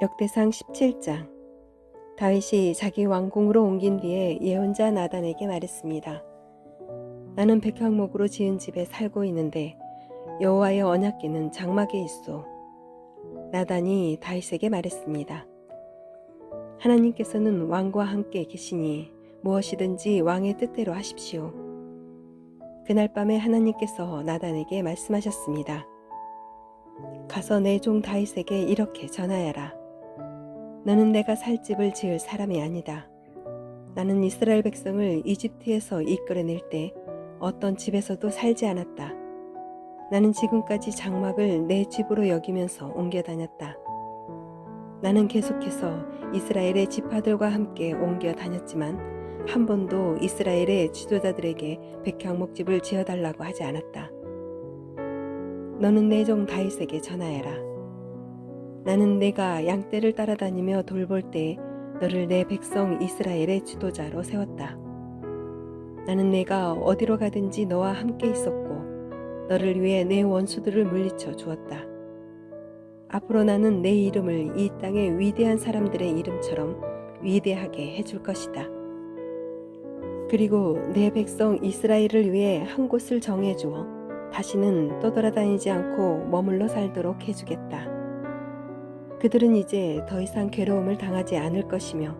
역대상 17장. 다윗이 자기 왕궁으로 옮긴 뒤에 예언자 나단에게 말했습니다. 나는 백향목으로 지은 집에 살고 있는데 여호와의 언약궤는 장막에 있소. 나단이 다윗에게 말했습니다. 하나님께서는 왕과 함께 계시니 무엇이든지 왕의 뜻대로 하십시오. 그날 밤에 하나님께서 나단에게 말씀하셨습니다. 가서 내 종 다윗에게 이렇게 전하여라. 너는 내가 살 집을 지을 사람이 아니다. 나는 이스라엘 백성을 이집트에서 이끌어낼 때 어떤 집에서도 살지 않았다. 나는 지금까지 장막을 내 집으로 여기면서 옮겨 다녔다. 나는 계속해서 이스라엘의 지파들과 함께 옮겨 다녔지만 한 번도 이스라엘의 지도자들에게 백향목집을 지어달라고 하지 않았다. 너는 내 종 다윗에게 전하여라. 나는 내가 양떼를 따라다니며 돌볼 때 너를 내 백성 이스라엘의 지도자로 세웠다. 나는 내가 어디로 가든지 너와 함께 있었고 너를 위해 내 원수들을 물리쳐 주었다. 앞으로 나는 내 이름을 이 땅의 위대한 사람들의 이름처럼 위대하게 해줄 것이다. 그리고 내 백성 이스라엘을 위해 한 곳을 정해주어 다시는 떠돌아다니지 않고 머물러 살도록 해주겠다. 그들은 이제 더 이상 괴로움을 당하지 않을 것이며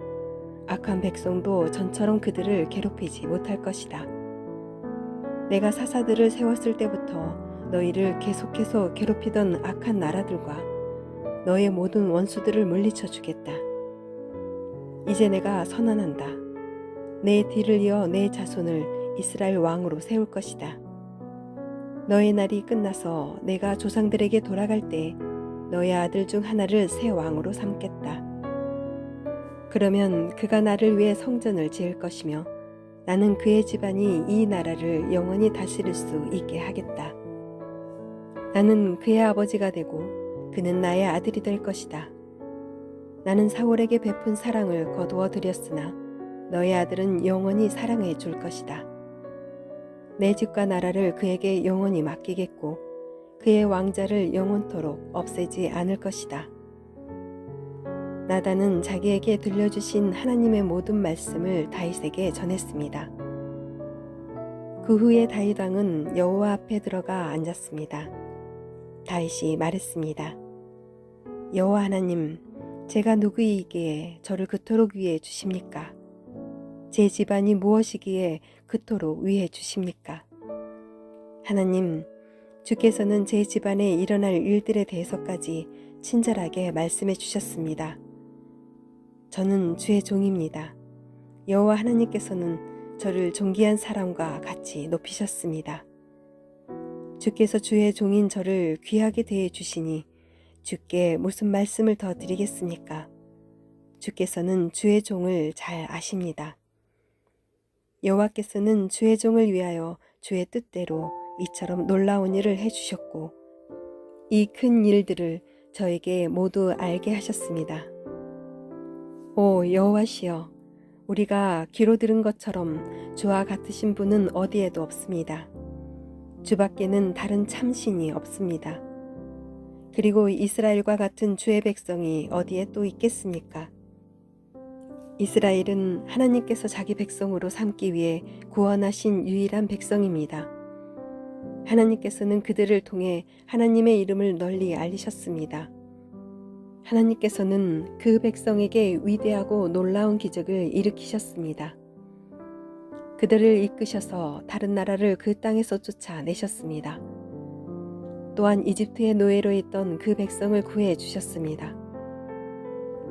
악한 백성도 전처럼 그들을 괴롭히지 못할 것이다. 내가 사사들을 세웠을 때부터 너희를 계속해서 괴롭히던 악한 나라들과 너의 모든 원수들을 물리쳐 주겠다. 이제 내가 선언한다. 내 뒤를 이어 내 자손을 이스라엘 왕으로 세울 것이다. 너의 날이 끝나서 내가 조상들에게 돌아갈 때 너의 아들 중 하나를 새 왕으로 삼겠다. 그러면 그가 나를 위해 성전을 지을 것이며 나는 그의 집안이 이 나라를 영원히 다스릴 수 있게 하겠다. 나는 그의 아버지가 되고 그는 나의 아들이 될 것이다. 나는 사울에게 베푼 사랑을 거두어 드렸으나 너의 아들은 영원히 사랑해 줄 것이다. 내 집과 나라를 그에게 영원히 맡기겠고 그의 왕자를 영원토록 없애지 않을 것이다. 나단은 자기에게 들려주신 하나님의 모든 말씀을 다윗에게 전했습니다. 그 후에 다윗 왕은 여호와 앞에 들어가 앉았습니다. 다윗이 말했습니다. 여호와 하나님, 제가 누구이기에 저를 그토록 위해 주십니까? 제 집안이 무엇이기에 그토록 위해 주십니까? 하나님, 주께서는 제 집안에 일어날 일들에 대해서까지 친절하게 말씀해 주셨습니다. 저는 주의 종입니다. 여호와 하나님께서는 저를 존귀한 사람과 같이 높이셨습니다. 주께서 주의 종인 저를 귀하게 대해 주시니 주께 무슨 말씀을 더 드리겠습니까? 주께서는 주의 종을 잘 아십니다. 여호와께서는 주의 종을 위하여 주의 뜻대로 이처럼 놀라운 일을 해주셨고 이 큰 일들을 저에게 모두 알게 하셨습니다. 오 여호와시여, 우리가 귀로 들은 것처럼 주와 같으신 분은 어디에도 없습니다. 주밖에는 다른 참신이 없습니다. 그리고 이스라엘과 같은 주의 백성이 어디에 또 있겠습니까? 이스라엘은 하나님께서 자기 백성으로 삼기 위해 구원하신 유일한 백성입니다. 하나님께서는 그들을 통해 하나님의 이름을 널리 알리셨습니다. 하나님께서는 그 백성에게 위대하고 놀라운 기적을 일으키셨습니다. 그들을 이끄셔서 다른 나라를 그 땅에서 쫓아내셨습니다. 또한 이집트의 노예로 있던 그 백성을 구해 주셨습니다.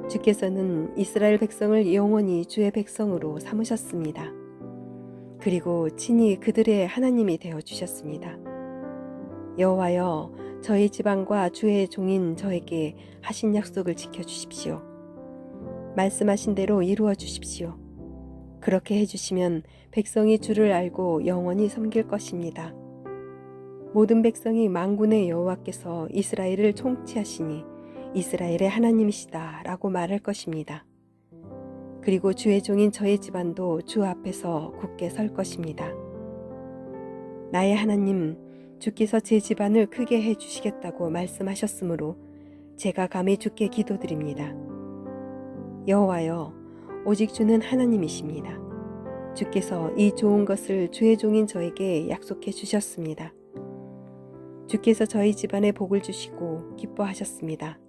주께서는 이스라엘 백성을 영원히 주의 백성으로 삼으셨습니다. 그리고 친히 그들의 하나님이 되어 주셨습니다. 여호와여, 저희 지방과 주의 종인 저에게 하신 약속을 지켜주십시오. 말씀하신 대로 이루어 주십시오. 그렇게 해주시면 백성이 주를 알고 영원히 섬길 것입니다. 모든 백성이 만군의 여호와께서 이스라엘을 통치하시니 이스라엘의 하나님이시다 라고 말할 것입니다. 그리고 주의 종인 저의 집안도 주 앞에서 굳게 설 것입니다. 나의 하나님, 주께서 제 집안을 크게 해주시겠다고 말씀하셨으므로 제가 감히 주께 기도드립니다. 여호와여, 오직 주는 하나님이십니다. 주께서 이 좋은 것을 주의 종인 저에게 약속해 주셨습니다. 주께서 저희 집안에 복을 주시고 기뻐하셨습니다.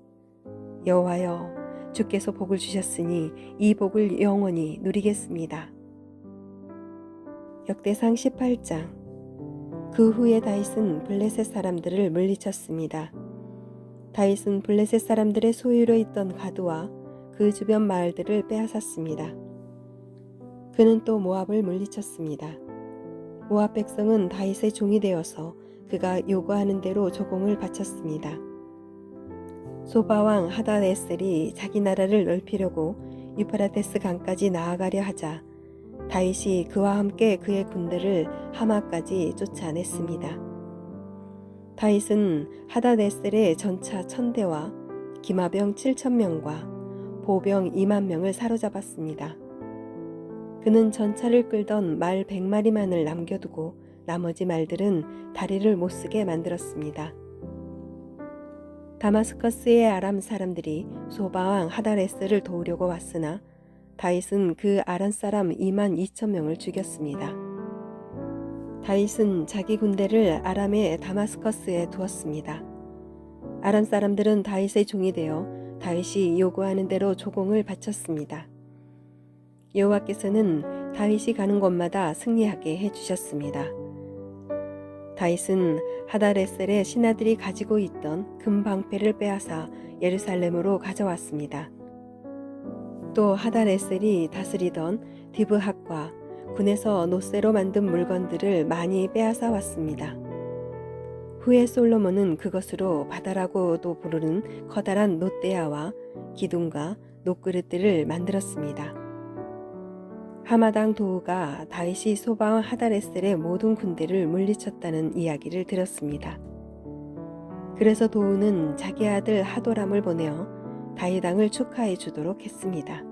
여호와여, 주께서 복을 주셨으니 이 복을 영원히 누리겠습니다. 역대상 18장. 그 후에 다윗은 블레셋 사람들을 물리쳤습니다. 다윗은 블레셋 사람들의 소유로 있던 가드와 그 주변 마을들을 빼앗았습니다. 그는 또 모압을 물리쳤습니다. 모압 백성은 다윗의 종이 되어서 그가 요구하는 대로 조공을 바쳤습니다. 소바왕 하닷에셀이 자기 나라를 넓히려고 유프라테스 강까지 나아가려 하자 다윗이 그와 함께 그의 군대를 하마까지 쫓아냈습니다. 다윗은 하닷에셀의 전차 1000대와 기마병 7000명과 보병 2만 명을 사로잡았습니다. 그는 전차를 끌던 말 100마리만을 남겨두고 나머지 말들은 다리를 못쓰게 만들었습니다. 다마스커스의 아람 사람들이 소바왕 하닷에셀을 도우려고 왔으나 다윗은 그 아람 사람 2만 2천 명을 죽였습니다. 다윗은 자기 군대를 아람의 다마스커스에 두었습니다. 아람 사람들은 다윗의 종이 되어 다윗이 요구하는 대로 조공을 바쳤습니다. 여호와께서는 다윗이 가는 곳마다 승리하게 해주셨습니다. 다윗은 하닷에셀의 신하들이 가지고 있던 금 방패를 빼앗아 예루살렘으로 가져왔습니다. 또 하닷에셀이 다스리던 디브핫과 군에서 노쇠로 만든 물건들을 많이 빼앗아 왔습니다. 후에 솔로몬은 그것으로 바다라고도 부르는 커다란 놋대야와 기둥과 놋그릇들을 만들었습니다. 하마당 도우가 다윗이 소바왕 하닷에셀의 모든 군대를 물리쳤다는 이야기를 들었습니다. 그래서 도우는 자기 아들 하도람을 보내어 다윗 왕을 축하해 주도록 했습니다.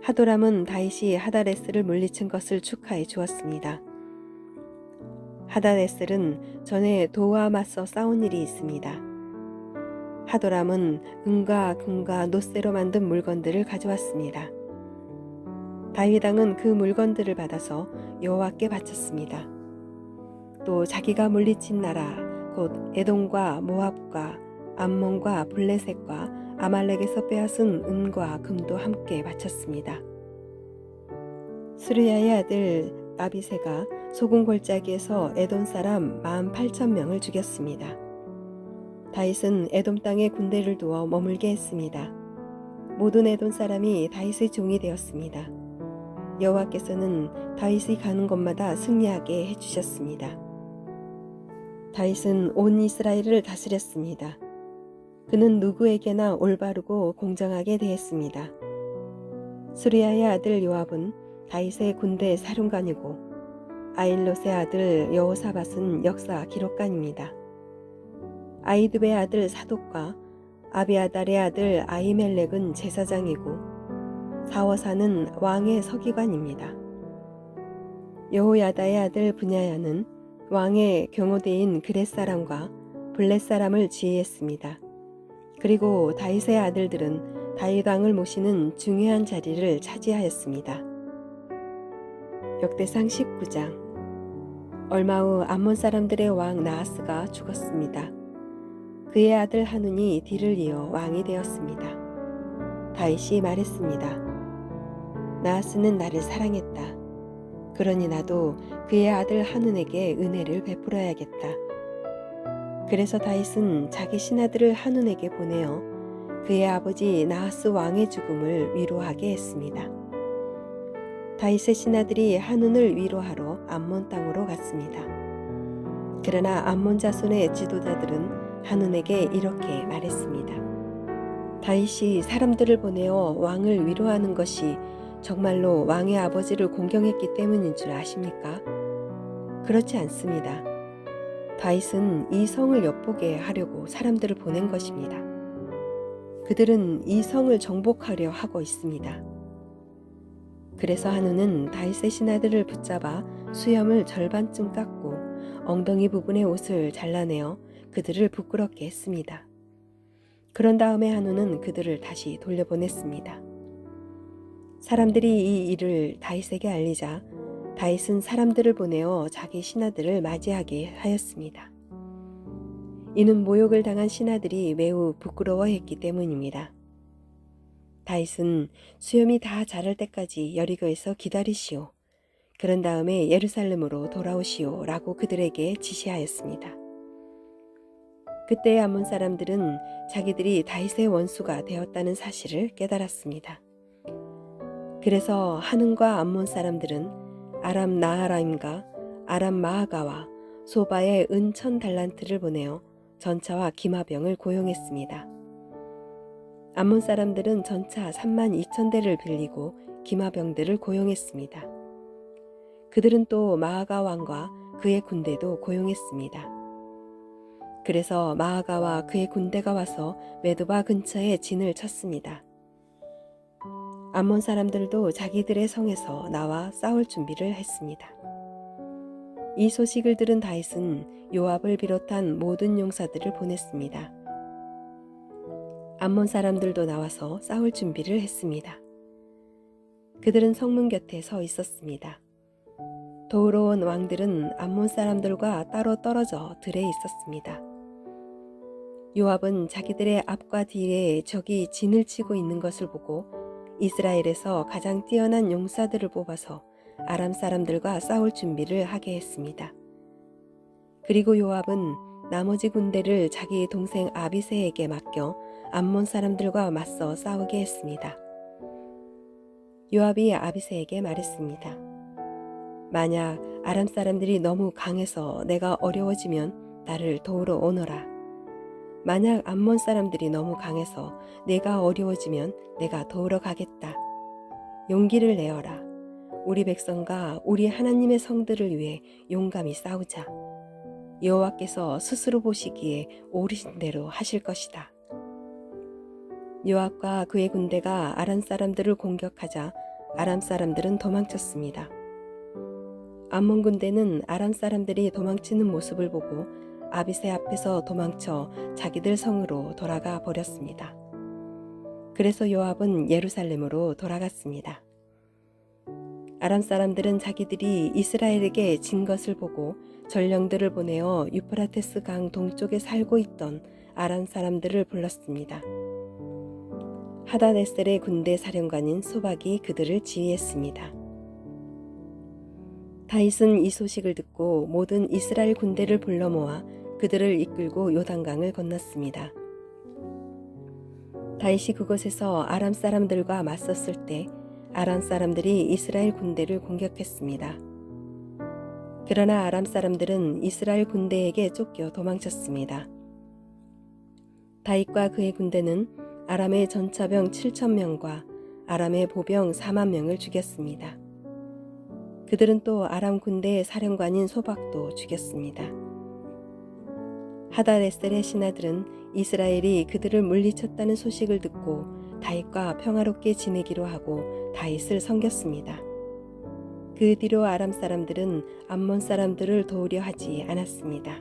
하도람은 다윗이 하닷에셀을 물리친 것을 축하해 주었습니다. 하닷에셀은 전에 도우와 맞서 싸운 일이 있습니다. 하도람은 은과 금과 놋쇠로 만든 물건들을 가져왔습니다. 다윗 왕은 그 물건들을 받아서 여호와께 바쳤습니다. 또 자기가 물리친 나라 곧 에돔과 모압과 암몬과 블레셋과 아말렉에서 빼앗은 은과 금도 함께 바쳤습니다. 스루야의 아들 아비새가 소금 골짜기에서 에돔 사람 18,000명을 죽였습니다. 다윗은 에돔 땅에 군대를 두어 머물게 했습니다. 모든 에돔 사람이 다윗의 종이 되었습니다. 여호와께서는 다윗이 가는 곳마다 승리하게 해주셨습니다. 다윗은 온 이스라엘을 다스렸습니다. 그는 누구에게나 올바르고 공정하게 대했습니다. 수리아의 아들 요압은 다윗의 군대 사령관이고 아일롯의 아들 여호사밧은 역사 기록관입니다. 아이두베의 아들 사독과 아비아달의 아들 아히멜렉은 제사장이고 사워사는 왕의 서기관입니다. 여호야다의 아들 분야야는 왕의 경호대인 그렛 사람과 블렛 사람을 지휘했습니다. 그리고 다윗의 아들들은 다윗 왕을 모시는 중요한 자리를 차지하였습니다. 역대상 19장. 얼마 후 암몬 사람들의 왕 나하스가 죽었습니다. 그의 아들 하눈이 뒤를 이어 왕이 되었습니다. 다윗이 말했습니다. 나하스는 나를 사랑했다. 그러니 나도 그의 아들 하눈에게 은혜를 베풀어야겠다. 그래서 다윗은 자기 신하들을 하눈에게 보내어 그의 아버지 나하스 왕의 죽음을 위로하게 했습니다. 다윗의 신하들이 하눈을 위로하러 암몬 땅으로 갔습니다. 그러나 암몬 자손의 지도자들은 하눈에게 이렇게 말했습니다. 다윗이 사람들을 보내어 왕을 위로하는 것이 정말로 왕의 아버지를 공경했기 때문인 줄 아십니까? 그렇지 않습니다. 다윗은 이 성을 엿보게 하려고 사람들을 보낸 것입니다. 그들은 이 성을 정복하려 하고 있습니다. 그래서 하눈은 다윗의 신하들을 붙잡아 수염을 절반쯤 깎고 엉덩이 부분의 옷을 잘라내어 그들을 부끄럽게 했습니다. 그런 다음에 한우는 그들을 다시 돌려보냈습니다. 사람들이 이 일을 다윗에게 알리자 다윗은 사람들을 보내어 자기 신하들을 맞이하게 하였습니다. 이는 모욕을 당한 신하들이 매우 부끄러워했기 때문입니다. 다윗은 수염이 다 자랄 때까지 여리고에서 기다리시오. 그런 다음에 예루살렘으로 돌아오시오 라고 그들에게 지시하였습니다. 그때 암몬 사람들은 자기들이 다윗의 원수가 되었다는 사실을 깨달았습니다. 그래서 한은과 암몬 사람들은 아람 나하라임과 아람 마아가와 소바의 은 1000달란트를 보내어 전차와 기마병을 고용했습니다. 암몬 사람들은 전차 32,000대를 빌리고 기마병들을 고용했습니다. 그들은 또 마아가 왕과 그의 군대도 고용했습니다. 그래서 마아가와 그의 군대가 와서 메도바 근처에 진을 쳤습니다. 암몬 사람들도 자기들의 성에서 나와 싸울 준비를 했습니다. 이 소식을 들은 다윗은 요압을 비롯한 모든 용사들을 보냈습니다. 암몬 사람들도 나와서 싸울 준비를 했습니다. 그들은 성문 곁에 서 있었습니다. 도우러 온 왕들은 암몬 사람들과 따로 떨어져 들에 있었습니다. 요압은 자기들의 앞과 뒤에 적이 진을 치고 있는 것을 보고 이스라엘에서 가장 뛰어난 용사들을 뽑아서 아람 사람들과 싸울 준비를 하게 했습니다. 그리고 요압은 나머지 군대를 자기 동생 아비새에게 맡겨 암몬 사람들과 맞서 싸우게 했습니다. 요압이 아비새에게 말했습니다. 만약 아람 사람들이 너무 강해서 내가 어려워지면 나를 도우러 오너라. 만약 암몬 사람들이 너무 강해서 내가 어려워지면 내가 도우러 가겠다. 용기를 내어라. 우리 백성과 우리 하나님의 성들을 위해 용감히 싸우자. 여호와께서 스스로 보시기에 옳으신 대로 하실 것이다. 요압과 그의 군대가 아람 사람들을 공격하자 아람 사람들은 도망쳤습니다. 암몬 군대는 아람 사람들이 도망치는 모습을 보고 아비새 앞에서 도망쳐 자기들 성으로 돌아가 버렸습니다. 그래서 요압은 예루살렘으로 돌아갔습니다. 아람 사람들은 자기들이 이스라엘에게 진 것을 보고 전령들을 보내어 유프라테스 강 동쪽에 살고 있던 아람 사람들을 불렀습니다. 하다네셀의 군대 사령관인 소박이 그들을 지휘했습니다. 다윗은 이 소식을 듣고 모든 이스라엘 군대를 불러 모아 그들을 이끌고 요단강을 건넜습니다. 다윗이 그곳에서 아람 사람들과 맞섰을 때 아람 사람들이 이스라엘 군대를 공격했습니다. 그러나 아람 사람들은 이스라엘 군대에게 쫓겨 도망쳤습니다. 다윗과 그의 군대는 아람의 전차병 7,000명과 아람의 보병 4만 명을 죽였습니다. 그들은 또 아람 군대의 사령관인 소박도 죽였습니다. 하다레셀의 신하들은 이스라엘이 그들을 물리쳤다는 소식을 듣고 다윗과 평화롭게 지내기로 하고 다윗을 섬겼습니다. 그 뒤로 아람 사람들은 암몬 사람들을 도우려 하지 않았습니다.